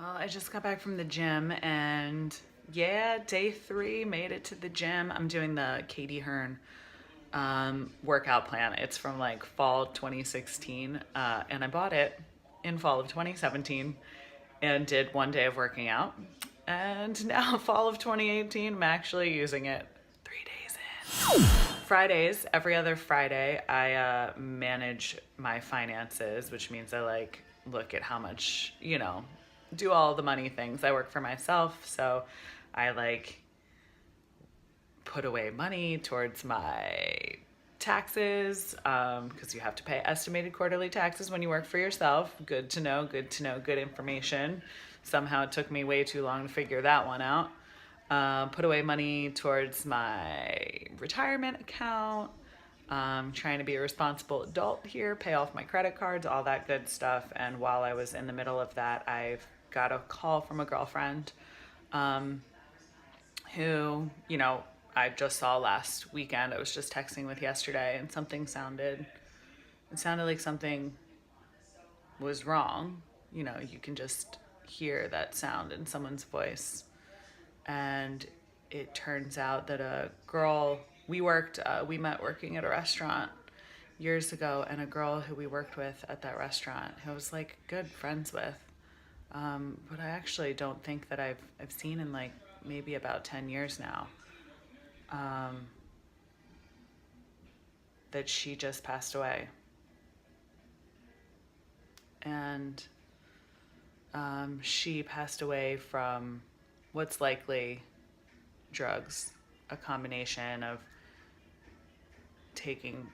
Well, I just got back from the gym and yeah, day 3, made it to the gym. I'm doing the Katie Hearn workout plan. It's from like fall 2016, and I bought it in fall of 2017 and did one day of working out. And now, fall of 2018, I'm actually using it 3 days in. Fridays, every other Friday, I manage my finances, which means I look at how much, do all the money things. I work for myself, so I put away money towards my taxes, because you have to pay estimated quarterly taxes when you work for yourself. Good to know, good information. Somehow it took me way too long to figure that one out. Put away money towards my retirement account. Trying to be a responsible adult here, pay off my credit cards, all that good stuff. And while I was in the middle of that, I've got a call from a girlfriend who, I just saw last weekend. I was just texting with yesterday, and it sounded like something was wrong. You can just hear that sound in someone's voice. And it turns out that a girl we met working at a restaurant years ago, and a girl who we worked with at that restaurant who I was good friends with, but I actually don't think that I've seen in maybe about 10 years now, that she just passed away. And she passed away from what's likely drugs, a combination of taking,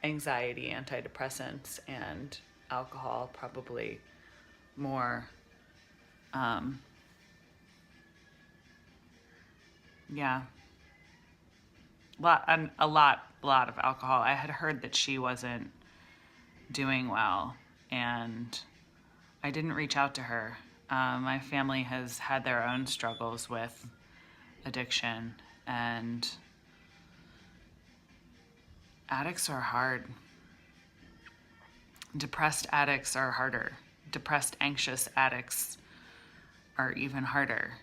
anxiety, antidepressants, and alcohol, probably more. Yeah. A lot of alcohol. I had heard that she wasn't doing well, and I didn't reach out to her. My family has had their own struggles with addiction, and addicts are hard. Depressed addicts are harder. Depressed, anxious addicts are even harder.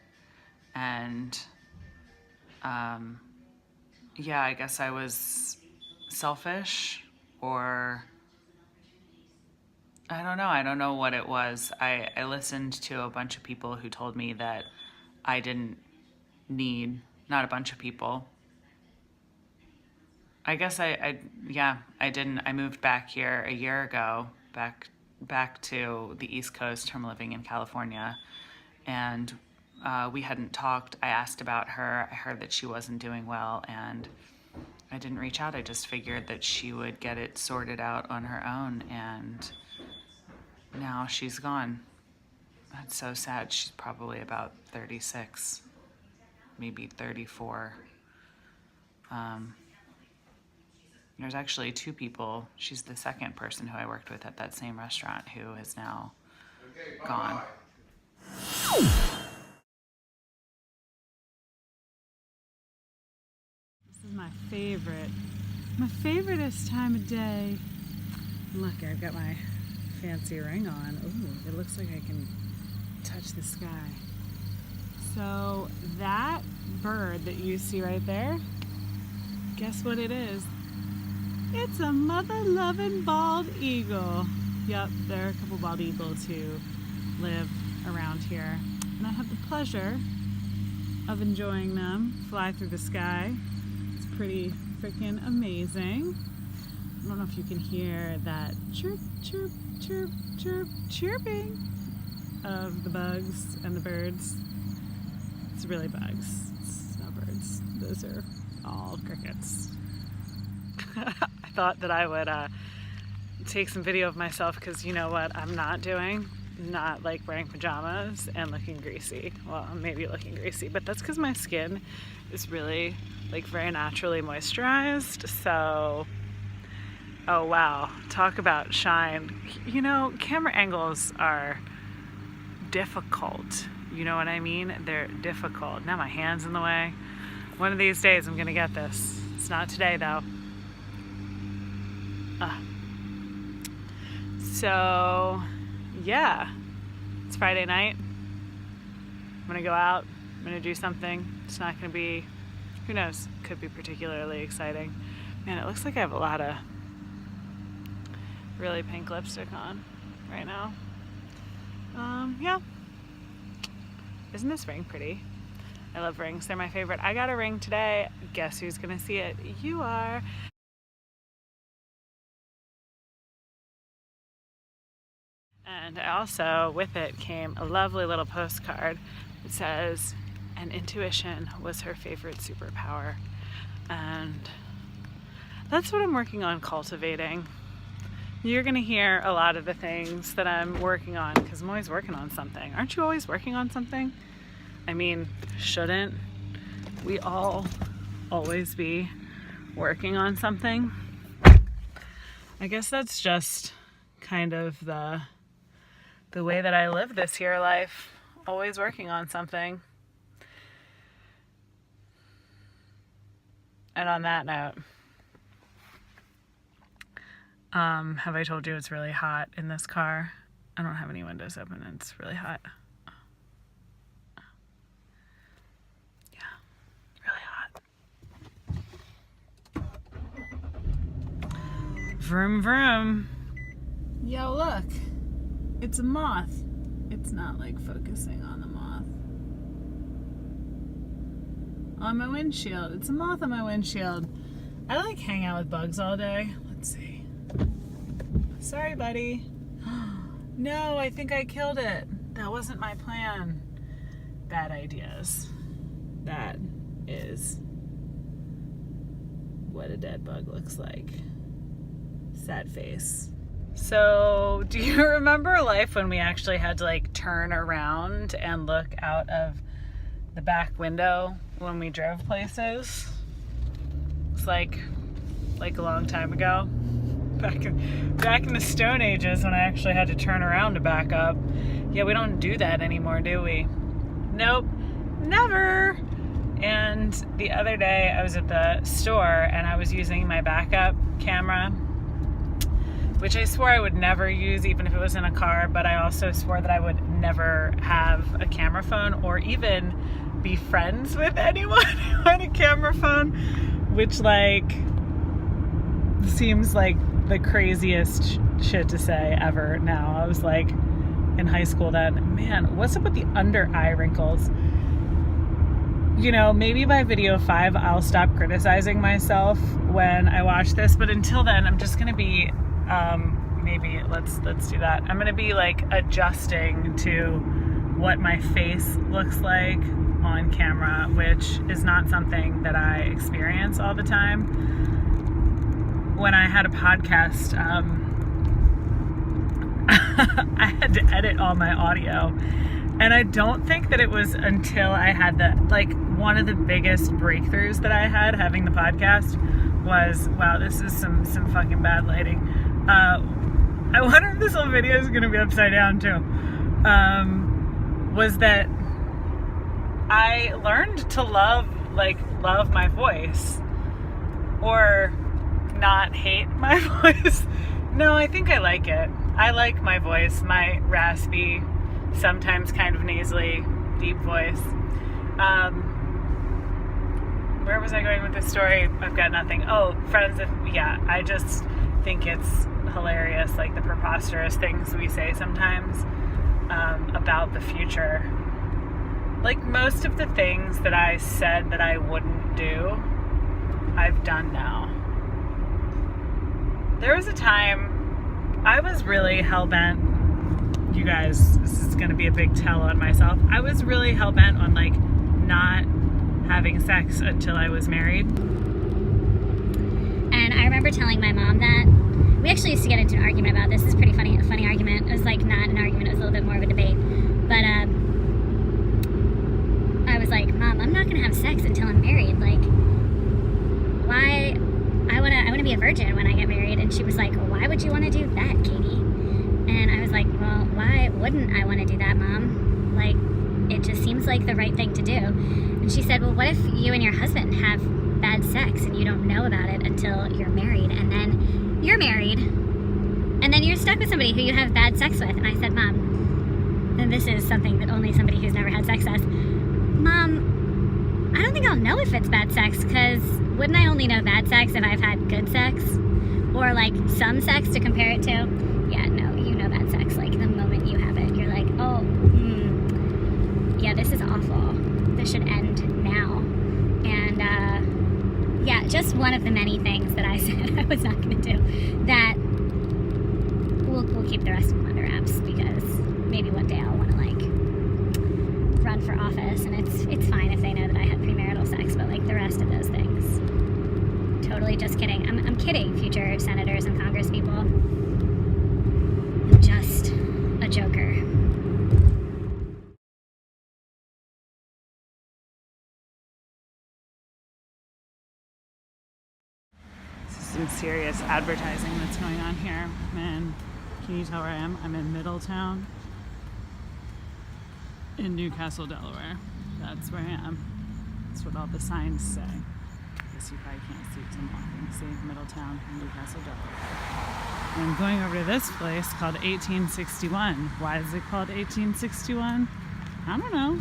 And yeah, I guess I was selfish, or I don't know what it was. I listened to a bunch of people who told me that I didn't need, not a bunch of people. I guess I didn't. I moved back here a year ago, back to the East Coast from living in California, and we hadn't talked. I asked about her. I heard that she wasn't doing well, and I didn't reach out. I just figured that she would get it sorted out on her own, and now she's gone. That's so sad. She's probably about 36, maybe 34. There's actually 2 people. She's the second person who I worked with at that same restaurant who is now gone. This is my favoriteest time of day. Look, I've got my fancy ring on. Ooh, it looks like I can touch the sky. So that bird that you see right there, guess what it is? It's a mother-loving bald eagle. Yep, there are a couple bald eagles who live around here, and I have the pleasure of enjoying them fly through the sky. It's pretty freaking amazing. I don't know if you can hear that chirp, chirp, chirp, chirp, chirping of the bugs and the birds. It's really bugs. It's not birds. Those are all crickets. I thought that I would take some video of myself, because you know what I'm not doing? Not wearing pajamas and looking greasy. Well, I'm maybe looking greasy, but that's because my skin is really very naturally moisturized. So, oh wow, talk about shine. Camera angles are difficult. You know what I mean? They're difficult. Now my hand's in the way. One of these days I'm gonna get this. It's not today though. So yeah, It's Friday night. I'm gonna go out. I'm gonna do something. It's not gonna be, who knows, could be particularly exciting. Man, it looks like I have a lot of really pink lipstick on right now. Yeah. Isn't this ring pretty? I love rings. They're my favorite. I got a ring today. Guess who's gonna see it? You are. And I also, with it, came a lovely little postcard. It says, "And intuition was her favorite superpower." And that's what I'm working on cultivating. You're gonna hear a lot of the things that I'm working on because I'm always working on something. Aren't you always working on something? I mean, shouldn't we all always be working on something? I guess that's just kind of the way that I live this here life, always working on something. And on that note, have I told you it's really hot in this car? I don't have any windows open and it's really hot. Yeah, really hot. Vroom vroom. Yo, look. It's a moth. It's not like focusing on the moth. On my windshield. It's a moth on my windshield. I like hang out with bugs all day. Let's see. Sorry, buddy. No, I think I killed it. That wasn't my plan. Bad ideas. That is what a dead bug looks like. Sad face. So, do you remember life when we actually had to like turn around and look out of the back window when we drove places? It's like a long time ago. Back in the Stone Ages when I actually had to turn around to back up. Yeah, we don't do that anymore, do we? Nope, never. And the other day I was at the store and I was using my backup camera, which I swore I would never use even if it was in a car, but I also swore that I would never have a camera phone or even be friends with anyone who had a camera phone, which like seems like the craziest shit to say ever now. I was like in high school then, man, what's up with the under eye wrinkles? You know, maybe by video 5 I'll stop criticizing myself when I watch this, but until then I'm just gonna be maybe let's do that. I'm gonna be like adjusting to what my face looks like on camera, which is not something that I experience all the time. When I had a podcast, I had to edit all my audio, and I don't think that it was until I had one of the biggest breakthroughs that I had having the podcast was, wow, this is some fucking bad lighting. I wonder if this whole video is going to be upside down too. Was that I learned to love my voice, or not hate my voice. No, I think I like it. I like my voice, my raspy, sometimes kind of nasally, deep voice. Where was I going with this story? I've got nothing. Oh, friends, I just think it's hilarious, like the preposterous things we say sometimes about the future. Like most of the things that I said that I wouldn't do, I've done now. There was a time I was really hell-bent, you guys, this is going to be a big tell on myself, I was really hell-bent on like not having sex until I was married. And I remember telling my mom that. We actually used to get into an argument about this. It's pretty funny, a funny argument. It was like not an argument, it was a little bit more of a debate. But I was like, Mom, I'm not going to have sex until I'm married. Like, why? I want to be a virgin when I get married. And she was like, well, why would you want to do that, Katie? And I was like, well, why wouldn't I want to do that, Mom? Like, it just seems like the right thing to do. And she said, well, what if you and your husband have bad sex and you don't know about it until you're married, and then you're married, and then you're stuck with somebody who you have bad sex with? And I said, Mom, then and this is something that only somebody who's never had sex says, Mom, I don't think I'll know if it's bad sex, because wouldn't I only know bad sex if I've had good sex? Or like some sex to compare it to? Yeah, no, you know bad sex. Like the moment you have it, you're like, oh, yeah, this is awful. This should end now. And yeah, just one of the many things that I said I was not going to do. That we'll keep the rest of them under wraps, because maybe one day I'll want to like run for office, and it's fine if they know that I had premarital sex, but like the rest of those things, totally just kidding. I'm kidding, future senators and congresspeople. I'm just a joker. This is some serious advertising that's going on here. Man, can you tell where I am? I'm in Middletown in Newcastle, Delaware. That's where I am. That's what all the signs say. I guess you probably can't see because I'm walking. See, Middletown, Newcastle, Delaware. And I'm going over to this place called 1861. Why is it called 1861? I don't know.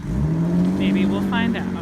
Maybe we'll find out.